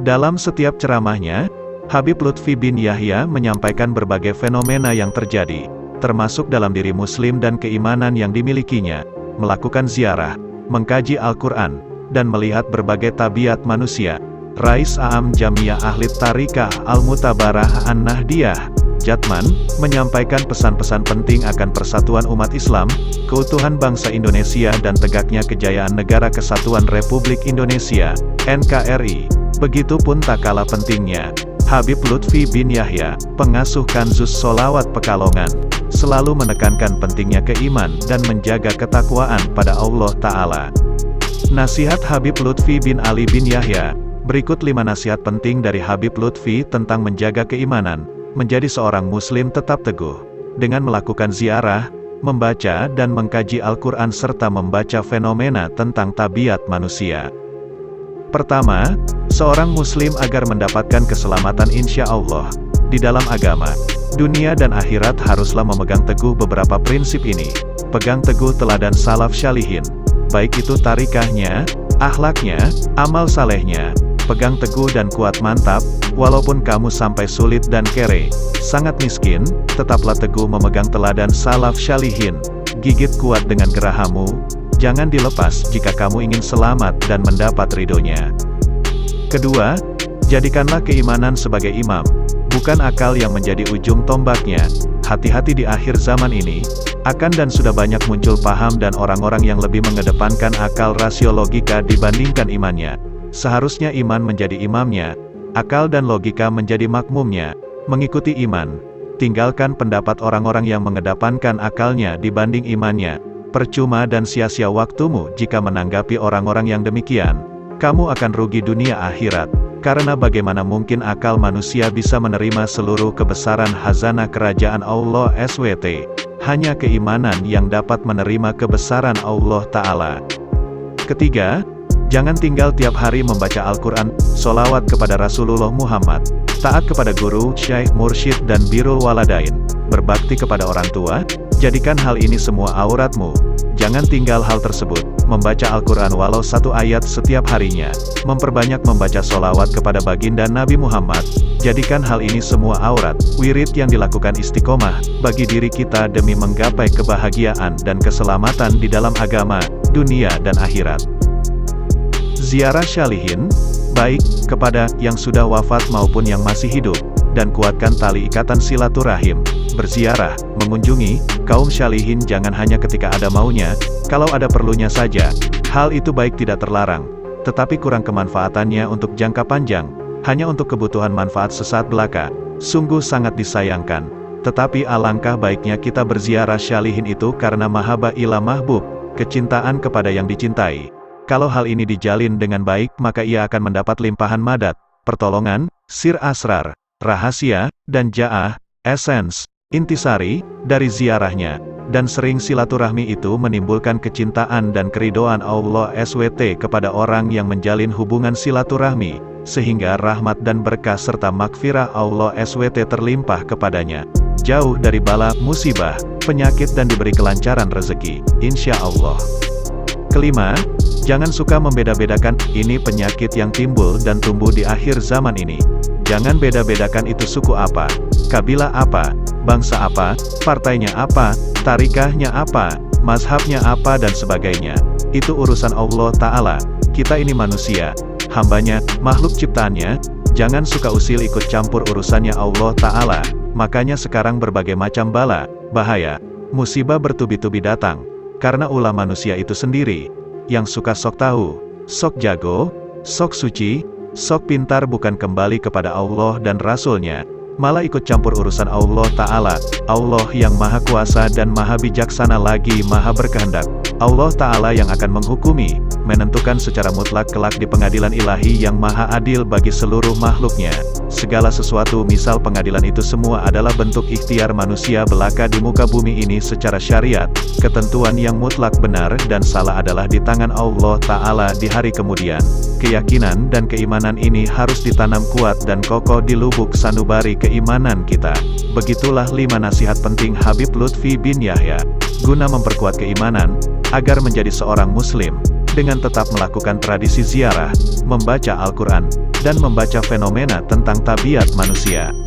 Dalam setiap ceramahnya, Habib Lutfi bin Yahya menyampaikan berbagai fenomena yang terjadi, termasuk dalam diri muslim dan keimanan yang dimilikinya, melakukan ziarah, mengkaji Al-Quran, dan melihat berbagai tabiat manusia. Rais Aam Jamiah Ahli Tarikah Al-Mutabarah An-Nahdiyah, Jatman, menyampaikan pesan-pesan penting akan persatuan umat Islam, keutuhan bangsa Indonesia dan tegaknya kejayaan Negara Kesatuan Republik Indonesia, NKRI. Begitupun tak kalah pentingnya, Habib Lutfi bin Yahya, pengasuh Kanzus Sholawat Pekalongan, selalu menekankan pentingnya keiman dan menjaga ketakwaan pada Allah Ta'ala. Nasihat Habib Lutfi bin Ali bin Yahya. Berikut 5 nasihat penting dari Habib Lutfi tentang menjaga keimanan, menjadi seorang muslim tetap teguh, dengan melakukan ziarah, membaca dan mengkaji Al-Quran serta membaca fenomena tentang tabiat manusia. Pertama, seorang muslim agar mendapatkan keselamatan insya Allah, di dalam agama, dunia dan akhirat haruslah memegang teguh beberapa prinsip ini. Pegang teguh teladan salaf syalihin, baik itu tarikahnya, akhlaknya, amal salehnya. Pegang teguh dan kuat mantap, walaupun kamu sampai sulit dan kere, sangat miskin, tetaplah teguh memegang teladan salaf syalihin. Gigit kuat dengan gerahamu, jangan dilepas jika kamu ingin selamat dan mendapat ridhonya. Kedua, jadikanlah keimanan sebagai imam, bukan akal yang menjadi ujung tombaknya. Hati-hati di akhir zaman ini, akan dan sudah banyak muncul paham dan orang-orang yang lebih mengedepankan akal rasio logika dibandingkan imannya. Seharusnya iman menjadi imamnya, akal dan logika menjadi makmumnya. Mengikuti iman, tinggalkan pendapat orang-orang yang mengedepankan akalnya dibanding imannya. Percuma dan sia-sia waktumu jika menanggapi orang-orang yang demikian. Kamu akan rugi dunia akhirat, karena bagaimana mungkin akal manusia bisa menerima seluruh kebesaran khazanah kerajaan Allah SWT. Hanya keimanan yang dapat menerima kebesaran Allah Ta'ala. Ketiga, jangan tinggal tiap hari membaca Al-Quran, sholawat kepada Rasulullah Muhammad, taat kepada guru, syaikh, mursyid dan birrul waladain, berbakti kepada orang tua, jadikan hal ini semua auratmu. Jangan tinggal hal tersebut, membaca Al-Quran walau 1 ayat setiap harinya, memperbanyak membaca sholawat kepada baginda Nabi Muhammad, jadikan hal ini semua aurat, wirid yang dilakukan istiqomah, bagi diri kita demi menggapai kebahagiaan dan keselamatan di dalam agama, dunia dan akhirat. Ziarah syalihin, baik kepada yang sudah wafat maupun yang masih hidup, dan kuatkan tali ikatan silaturahim. Berziarah, mengunjungi kaum syalihin jangan hanya ketika ada maunya, kalau ada perlunya saja. Hal itu baik tidak terlarang, tetapi kurang kemanfaatannya untuk jangka panjang, hanya untuk kebutuhan manfaat sesaat belaka. Sungguh sangat disayangkan. Tetapi alangkah baiknya kita berziarah syalihin itu karena mahabbah ila mahbub, kecintaan kepada yang dicintai. Kalau hal ini dijalin dengan baik, maka ia akan mendapat limpahan madat, pertolongan, sir asrar, rahasia, dan ja'ah, essence, intisari, dari ziarahnya. Dan sering silaturahmi itu menimbulkan kecintaan dan keridhaan Allah SWT kepada orang yang menjalin hubungan silaturahmi, sehingga rahmat dan berkah serta makfirah Allah SWT terlimpah kepadanya. Jauh dari bala, musibah, penyakit dan diberi kelancaran rezeki, insya Allah. Kelima, jangan suka membeda-bedakan, ini penyakit yang timbul dan tumbuh di akhir zaman ini. Jangan beda-bedakan itu suku apa, kabilah apa, bangsa apa, partainya apa, tarikahnya apa, mazhabnya apa dan sebagainya. Itu urusan Allah Ta'ala, kita ini manusia, hambanya, makhluk ciptaannya, jangan suka usil ikut campur urusannya Allah Ta'ala. Makanya sekarang berbagai macam bala, bahaya, musibah bertubi-tubi datang. Karena ulah manusia itu sendiri, yang suka sok tahu, sok jago, sok suci, sok pintar bukan kembali kepada Allah dan Rasul-Nya, malah ikut campur urusan Allah Ta'ala. Allah yang maha kuasa dan maha bijaksana lagi maha berkehendak. Allah Ta'ala yang akan menghukumi, menentukan secara mutlak kelak di pengadilan ilahi yang maha adil bagi seluruh makhluknya. Segala sesuatu misal pengadilan itu semua adalah bentuk ikhtiar manusia belaka di muka bumi ini secara syariat. Ketentuan yang mutlak benar dan salah adalah di tangan Allah Ta'ala di hari kemudian. Keyakinan dan keimanan ini harus ditanam kuat dan kokoh di lubuk sanubari keimanan kita. Begitulah 5 nasihat penting Habib Lutfi bin Yahya, guna memperkuat keimanan, agar menjadi seorang muslim, dengan tetap melakukan tradisi ziarah, membaca Al-Quran, dan membaca fenomena tentang tabiat manusia.